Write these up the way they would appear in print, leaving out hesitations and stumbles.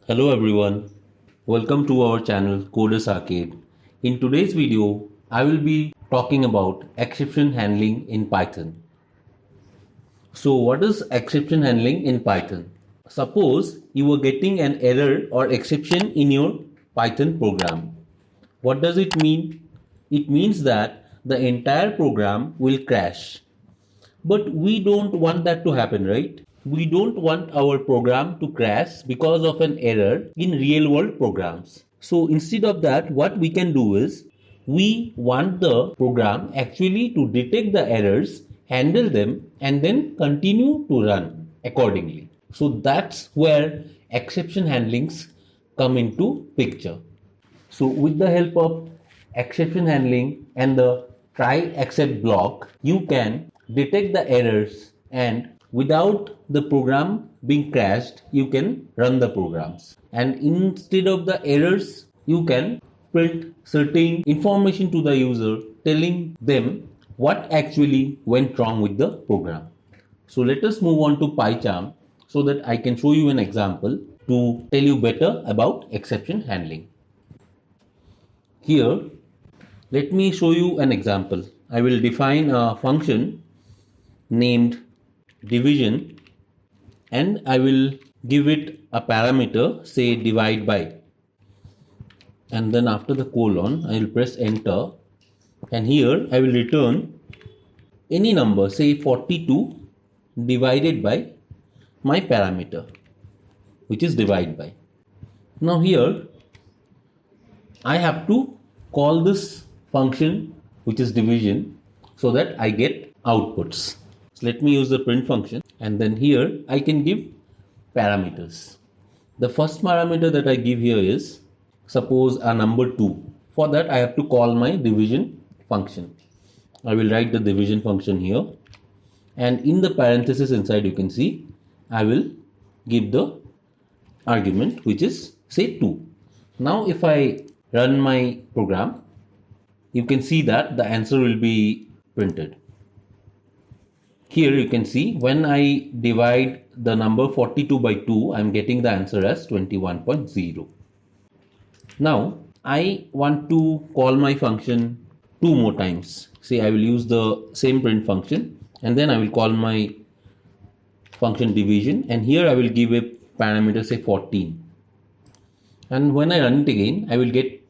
Hello everyone, welcome to our channel Coders Arcade. In today's video, I will be talking about exception handling in Python. So what is exception handling in Python? Suppose you are getting an error or exception in your Python program. What does it mean? It means that the entire program will crash. But we don't want that to happen, right? We don't want our program to crash because of an error in real world programs. So instead of that, what we can do is we want the program actually to detect the errors, handle them, and then continue to run accordingly. So that's where exception handlings come into picture. So with the help of exception handling and the try except block, you can detect the errors and without the program being crashed, you can run the programs. And instead of the errors, you can print certain information to the user telling them what actually went wrong with the program. So let us move on to PyCharm so that I can show you an example to tell you better about exception handling. Here, let me show you an example. I will define a function named division and I will give it a parameter, say divide by, and then after the colon I will press enter, and here I will return any number, say 42 divided by my parameter, which is divide by. Now here I have to call this function, which is division, so that I get outputs. So let me use the print function, and then here I can give parameters. The first parameter that I give here is suppose a number 2. For that I have to call my division function. I will write the division function here, and in the parenthesis inside you can see I will give the argument, which is say 2. Now if I run my program, you can see that the answer will be printed. Here you can see when I divide the number 42 by 2, I am getting the answer as 21.0. Now I want to call my function 2 more times. Say I will use the same print function, and then I will call my function division, and here I will give a parameter, say 14. And when I run it again, I will get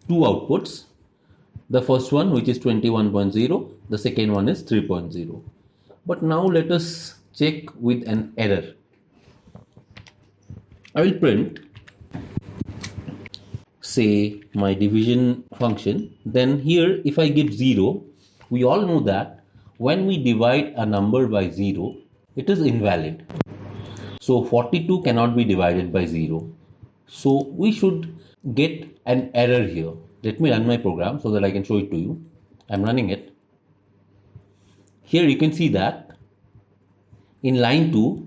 two outputs. The first one, which is 21.0, the second one is 3.0. But now let us check with an error. I will print, say, my division function. Then here if I give 0, we all know that when we divide a number by 0, it is invalid. So 42 cannot be divided by 0. So we should get an error here. Let me run my program so that I can show it to you. I'm running it. Here you can see that in line 2,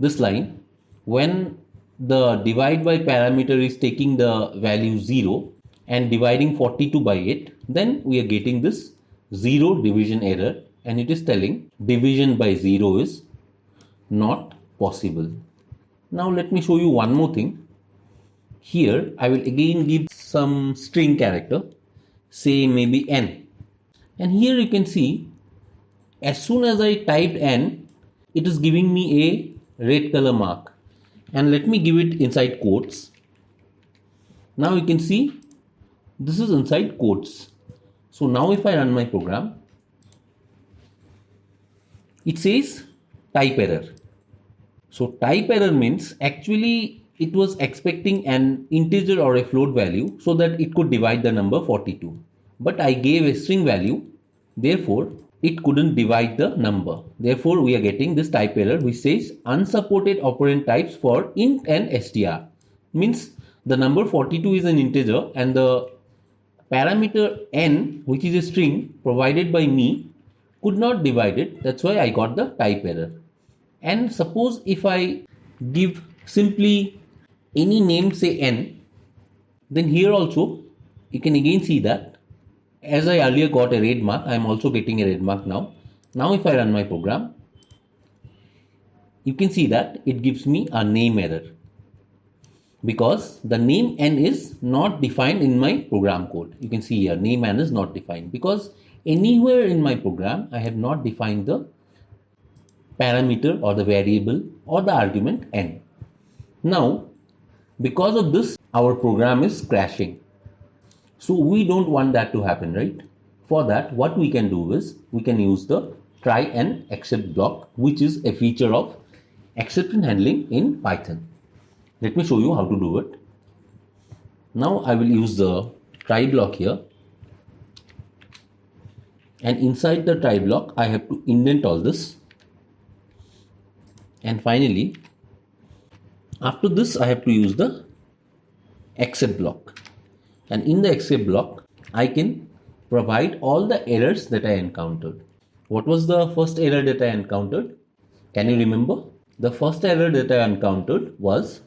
this line, when the divide by parameter is taking the value 0 and dividing 42 by it, then we are getting this 0 division error, and it is telling division by 0 is not possible. Now let me show you one more thing. Here I will again give some string character, say maybe n, and here you can see as soon as I typed n, it is giving me a red color mark, and let me give it inside quotes. Now you can see this is inside quotes. So now if I run my program, it says type error. So type error means actually it was expecting an integer or a float value so that it could divide the number 42. But I gave a string value, therefore it couldn't divide the number. Therefore we are getting this type error which says unsupported operand types for int and str. Means the number 42 is an integer and the parameter n, which is a string provided by me, could not divide it. That's why I got the type error. And suppose if I give simply any name, say n, then here also you can again see that as I earlier got a red mark, I am also getting a red mark now. Now if I run my program, you can see that it gives me a name error. because the name n is not defined in my program code. You can see here name n is not defined because anywhere in my program I have not defined the parameter or the variable or the argument n. Now because of this our program is crashing. So we don't want that to happen, right? For that what we can do is we can use the try and except block, which is a feature of exception handling in Python. Let me show you how to do it. Now I will use the try block here, and inside the try block I have to indent all this, and finally after this I have to use the except block, and in the except block I can provide all the errors that I encountered. What was the first error that I encountered? Can you remember? The first error that I encountered was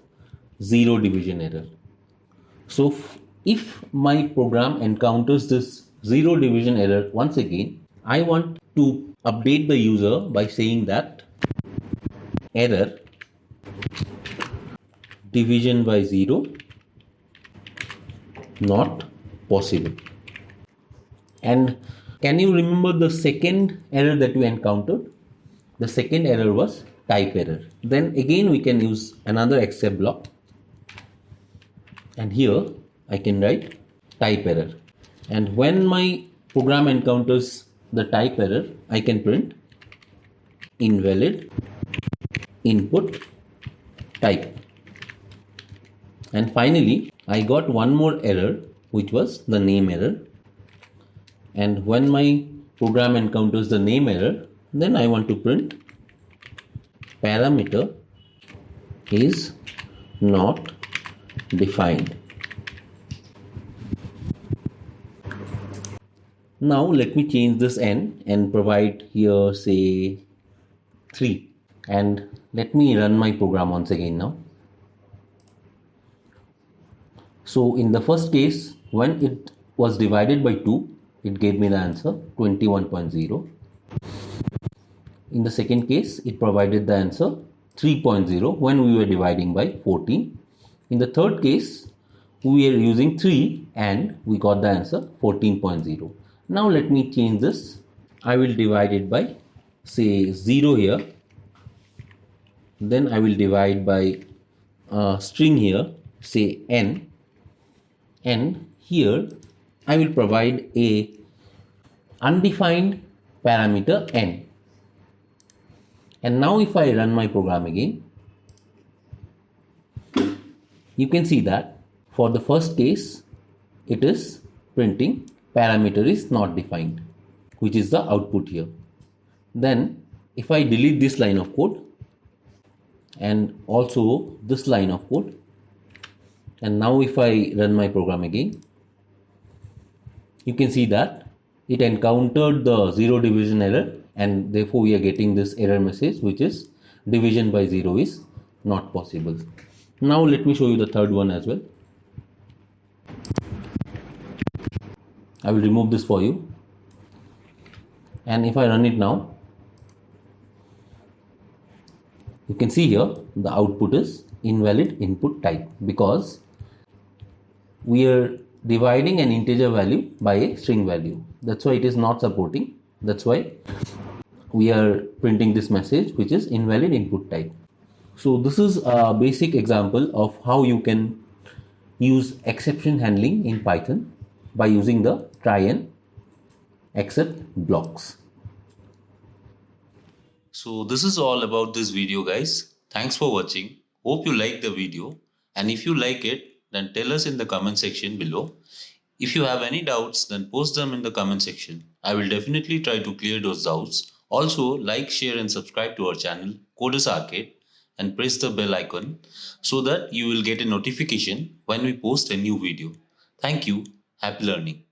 zero division error. So if my program encounters this zero division error once again, I want to update the user by saying that error division by zero not possible. And can you remember the second error that we encountered? The second error was type error. Then again we can use another except block, and here I can write type error, and when my program encounters the type error I can print invalid input type. And finally I got one more error, which was the name error, and when my program encounters the name error then I want to print parameter is not defined. Now let me change this n and provide here say 3, and let me run my program once again now. So in the first case when it was divided by 2 it gave me the answer 21.0. In the second case it provided the answer 3.0 when we were dividing by 14. In the third case we are using 3 and we got the answer 14.0. Now let me change this. I will divide it by say 0 here, then I will divide by string here say n, and here I will provide a undefined parameter n. And now if I run my program again, you can see that for the first case it is printing parameter is not defined, which is the output here. Then if I delete this line of code and also this line of code, and now if I run my program again, you can see that it encountered the zero division error, and therefore we are getting this error message, which is division by 0 is not possible. Now let me show you the third one as well. I will remove this for you, and if I run it now, you can see here the output is invalid input type, because we are dividing an integer value by a string value. That's why it is not supporting. That's why we are printing this message, which is invalid input type. So this is a basic example of how you can use exception handling in Python by using the try and except blocks. So this is all about this video, guys. Thanks for watching. Hope you liked the video, and if you like it, then tell us in the comment section below. If you have any doubts, then post them in the comment section. I will definitely try to clear those doubts. Also, like, share and subscribe to our channel Coders Arcade, and press the bell icon so that you will get a notification when we post a new video. Thank you. Happy learning.